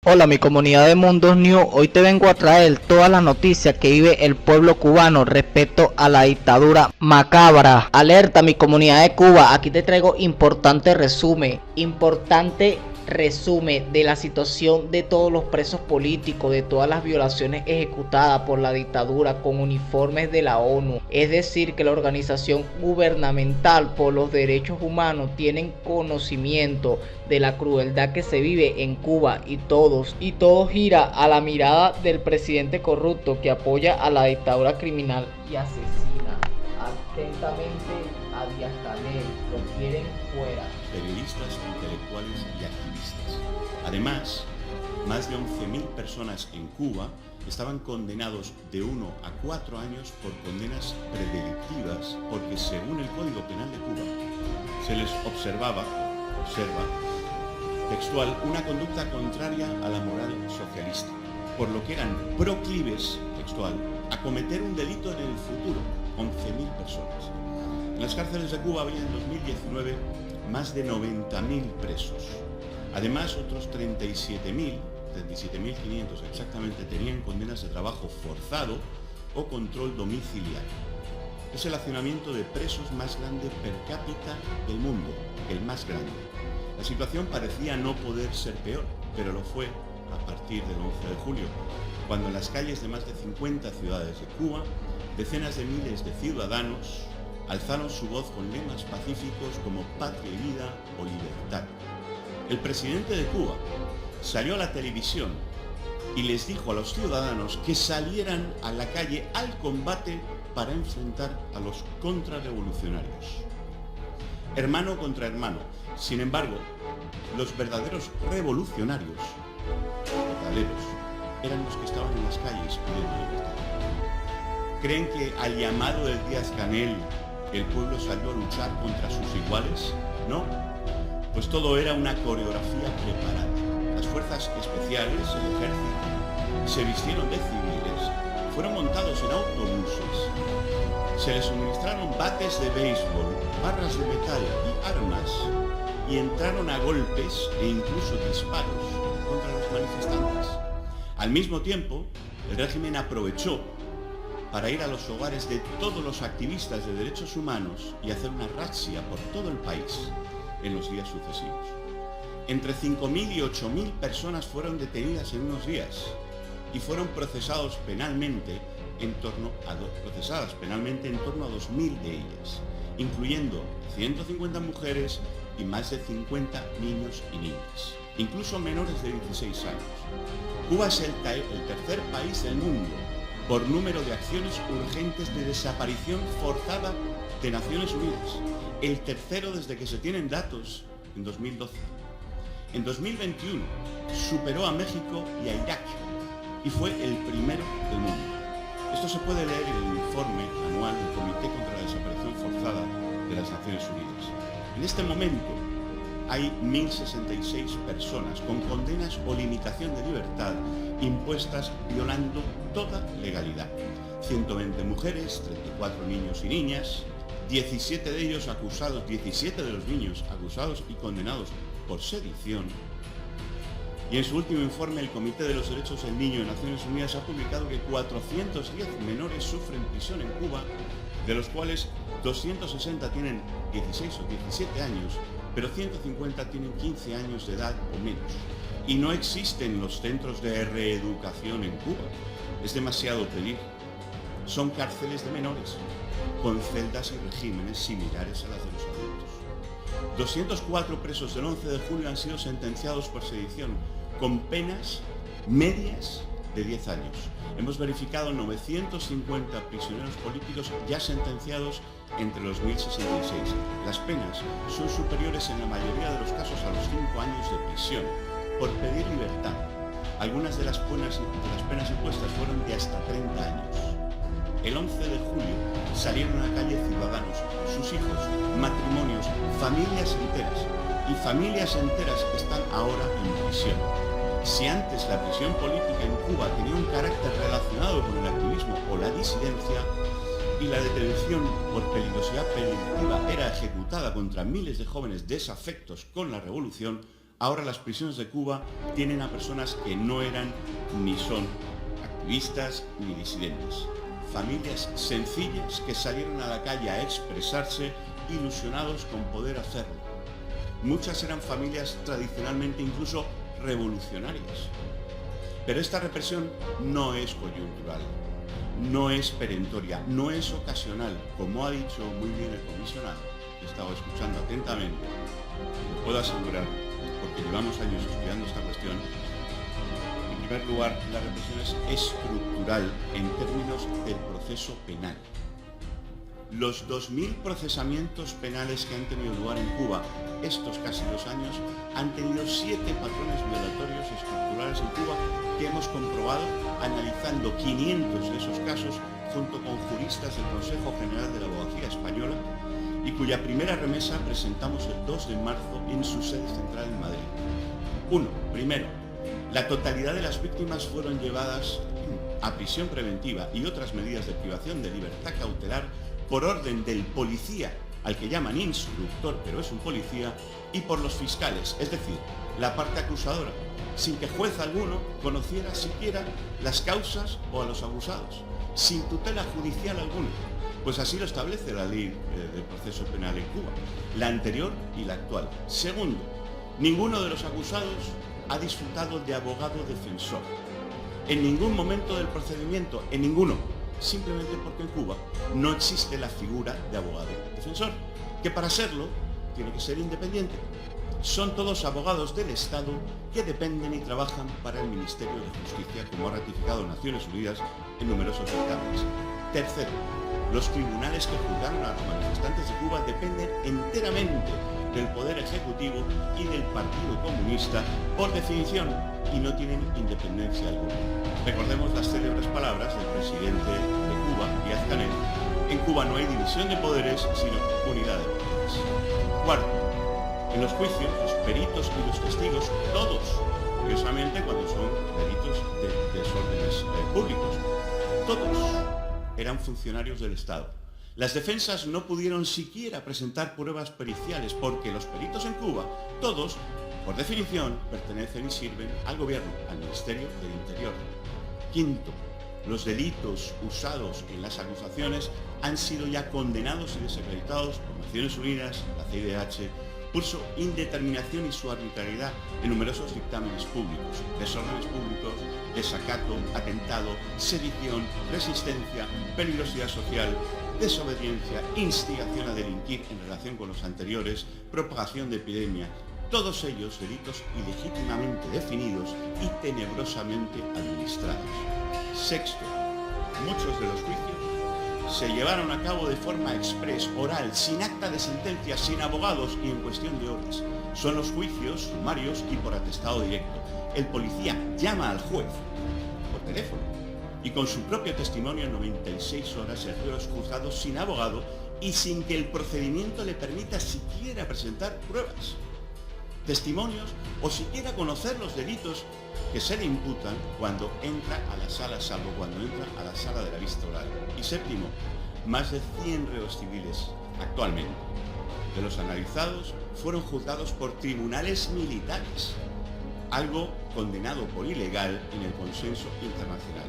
Hola mi comunidad de Mundos New, hoy te vengo a traer todas las noticias que vive el pueblo cubano respecto a la dictadura macabra. Alerta mi comunidad de Cuba, aquí te traigo importante resumen de la situación de todos los presos políticos, de todas las violaciones ejecutadas por la dictadura con uniformes de la ONU. Es decir, que la organización gubernamental por los derechos humanos tienen conocimiento de la crueldad que se vive en Cuba y todo gira a la mirada del presidente corrupto que apoya a la dictadura criminal y asesina atentamente a Díaz-Canel. Lo quieren fuera. Periodistas, intelectuales y activistas. Además, más de 11.000 personas en Cuba estaban condenados de 1 a 4 años por condenas predelictivas porque, según el Código Penal de Cuba, se les observa textual una conducta contraria a la moral socialista, por lo que eran proclives, textual, a cometer un delito en el futuro. 11.000 personas. En las cárceles de Cuba había en 2019 más de 90.000 presos. Además, otros 37.500 exactamente tenían condenas de trabajo forzado o control domiciliario. Es el hacinamiento de presos más grande per cápita del mundo, el más grande. La situación parecía no poder ser peor, pero lo fue a partir del 11 de julio, cuando en las calles de más de 50 ciudades de Cuba, decenas de miles de ciudadanos alzaron su voz con lemas pacíficos como patria y vida o libertad. El presidente de Cuba salió a la televisión y les dijo a los ciudadanos que salieran a la calle al combate para enfrentar a los contrarrevolucionarios. Hermano contra hermano. Sin embargo, los verdaderos revolucionarios, eran los que estaban en las calles pidiendo libertad. ¿Creen que al llamado del Díaz-Canel el pueblo salió a luchar contra sus iguales? No, pues todo era una coreografía preparada. Las fuerzas especiales, el ejército, se vistieron de civiles, fueron montados en autobuses, se les suministraron bates de béisbol, barras de metal y armas, y entraron a golpes e incluso disparos contra los manifestantes. Al mismo tiempo, el régimen aprovechó para ir a los hogares de todos los activistas de derechos humanos y hacer una razzia por todo el país en los días sucesivos. Entre 5.000 y 8.000 personas fueron detenidas en unos días y fueron procesadas penalmente en torno a 2.000 de ellas, incluyendo 150 mujeres y más de 50 niños y niñas, incluso menores de 16 años. Cuba es el tercer país del mundo por número de acciones urgentes de desaparición forzada de Naciones Unidas, el tercero desde que se tienen datos en 2012. En 2021 superó a México y a Irak y fue el primero del mundo. Esto se puede leer en el informe anual del Comité contra la Desaparición Forzada de las Naciones Unidas. En este momento hay 1.066 personas con condenas o limitación de libertad impuestas violando toda legalidad. 120 mujeres, 34 niños y niñas, 17 de ellos acusados, 17 de los niños acusados y condenados por sedición. Y en su último informe, el Comité de los Derechos del Niño de Naciones Unidas ha publicado que 410 menores sufren prisión en Cuba, de los cuales 260 tienen 16 o 17 años, pero 150 tienen 15 años de edad o menos. Y no existen los centros de reeducación en Cuba. Es demasiado pedir. Son cárceles de menores, con celdas y regímenes similares a las de los adultos. 204 presos del 11 de julio han sido sentenciados por sedición, con penas medias de 10 años. Hemos verificado 950 prisioneros políticos ya sentenciados entre los 1.066. Las penas son superiores en la mayoría de los casos a los 5 años de prisión por pedir libertad. Algunas de las penas impuestas fueron de hasta 30 años. El 11 de julio salieron a la calle ciudadanos, sus hijos, matrimonios, familias enteras. Y familias enteras están ahora en prisión. Si antes la prisión política en Cuba tenía un carácter relacionado con el activismo o la disidencia, y la detención por peligrosidad preventiva era ejecutada contra miles de jóvenes desafectos con la revolución, Ahora las prisiones de Cuba tienen a personas que no eran ni son activistas ni disidentes. Familias sencillas que salieron a la calle a expresarse, ilusionados con poder hacerlo. Muchas eran familias tradicionalmente incluso revolucionarias. Pero esta represión no es coyuntural, no es perentoria, no es ocasional, como ha dicho muy bien el comisionado. He estado escuchando atentamente. Lo puedo asegurar, porque llevamos años estudiando esta cuestión. En primer lugar, la represión es estructural en términos del proceso penal. Los 2.000 procesamientos penales que han tenido lugar en Cuba estos casi 2 años han tenido 7 patrones violatorios estructurales en Cuba que hemos comprobado analizando 500 de esos casos junto con juristas del Consejo General de la Abogacía Española y cuya primera remesa presentamos el 2 de marzo en su sede central en Madrid. Primero, la totalidad de las víctimas fueron llevadas a prisión preventiva y otras medidas de privación de libertad cautelar por orden del policía, al que llaman instructor, pero es un policía, y por los fiscales, es decir, la parte acusadora, sin que juez alguno conociera siquiera las causas o a los acusados, sin tutela judicial alguna, pues así lo establece la ley del proceso penal en Cuba, la anterior y la actual. Segundo, ninguno de los acusados ha disfrutado de abogado defensor. En ningún momento del procedimiento, en ninguno, simplemente porque en Cuba no existe la figura de abogado defensor, que para serlo tiene que ser independiente. Son todos abogados del Estado que dependen y trabajan para el Ministerio de Justicia, como ha ratificado Naciones Unidas en numerosos dictámenes. Tercero, los tribunales que juzgaron a los manifestantes de Cuba dependen enteramente del Poder Ejecutivo y del Partido Comunista, por definición, y no tienen independencia alguna. Recordemos las célebres palabras del presidente de Cuba, Díaz-Canel: en Cuba no hay división de poderes, sino unidad de poderes. Cuarto, en los juicios, los peritos y los testigos, todos, curiosamente cuando son delitos de desórdenes públicos, todos eran funcionarios del Estado. Las defensas no pudieron siquiera presentar pruebas periciales porque los peritos en Cuba, todos, por definición, pertenecen y sirven al gobierno, al Ministerio del Interior. Quinto, los delitos usados en las acusaciones han sido ya condenados y desacreditados por Naciones Unidas, la CIDH, por su indeterminación y su arbitrariedad en numerosos dictámenes públicos: desórdenes públicos, desacato, atentado, sedición, resistencia, peligrosidad social, desobediencia, instigación a delinquir en relación con los anteriores, propagación de epidemia. Todos ellos delitos ilegítimamente definidos y tenebrosamente administrados. Sexto, muchos de los juicios se llevaron a cabo de forma exprés, oral, sin acta de sentencia, sin abogados y en cuestión de horas. Son los juicios sumarios y por atestado directo. El policía llama al juez por teléfono y con su propio testimonio en 96 horas el juez es juzgado sin abogado y sin que el procedimiento le permita siquiera presentar pruebas, testimonios o siquiera conocer los delitos que se le imputan cuando entra a la sala, salvo cuando entra a la sala de la vista oral. Y séptimo, más de 100 reos civiles actualmente de los analizados fueron juzgados por tribunales militares, algo condenado por ilegal en el consenso internacional.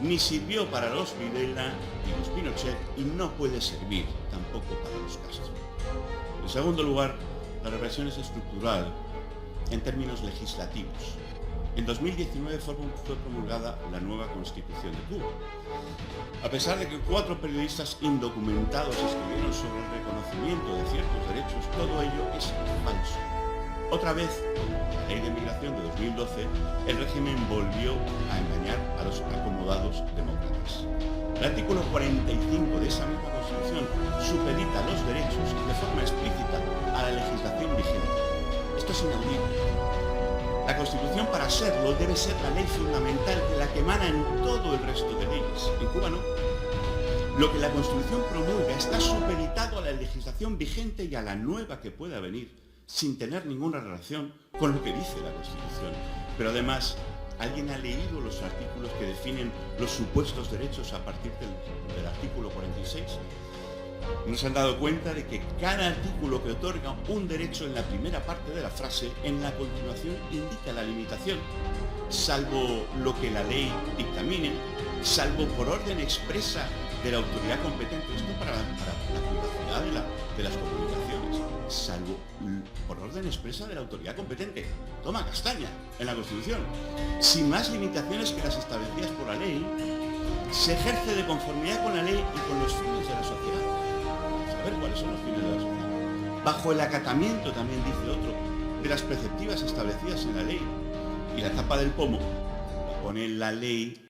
Ni sirvió para los Videla y los Pinochet y no puede servir tampoco para los Castro. En segundo lugar, la represión es estructural en términos legislativos. En 2019 fue promulgada la nueva Constitución de Cuba. A pesar de que 4 periodistas indocumentados escribieron sobre el reconocimiento de ciertos derechos, todo ello es falso. Otra vez, la Ley de Migración de 2012, el régimen volvió a engañar a los acomodados demócratas. El artículo 45 de esa misma Constitución supedita los derechos de forma explícita a la legislación vigente. Esto es inaudito. La Constitución, para serlo, debe ser la ley fundamental de la que emana en todo el resto de leyes. En Cuba no. Lo que la Constitución promulga está supeditado a la legislación vigente y a la nueva que pueda venir, sin tener ninguna relación con lo que dice la Constitución. Pero además, ¿alguien ha leído los artículos que definen los supuestos derechos a partir del artículo 46? No se han dado cuenta de que cada artículo que otorga un derecho en la primera parte de la frase, en la continuación indica la limitación, salvo lo que la ley dictamine, salvo por orden expresa de la autoridad competente, esto para la privacidad de las comunicaciones, salvo por orden expresa de la autoridad competente. Toma castaña en la Constitución. Sin más limitaciones que las establecidas por la ley, se ejerce de conformidad con la ley y con los fines de la sociedad. Saber cuáles son los fines de la sociedad. Bajo el acatamiento, también dice otro, de las preceptivas establecidas en la ley. Y la tapa del pomo la pone la ley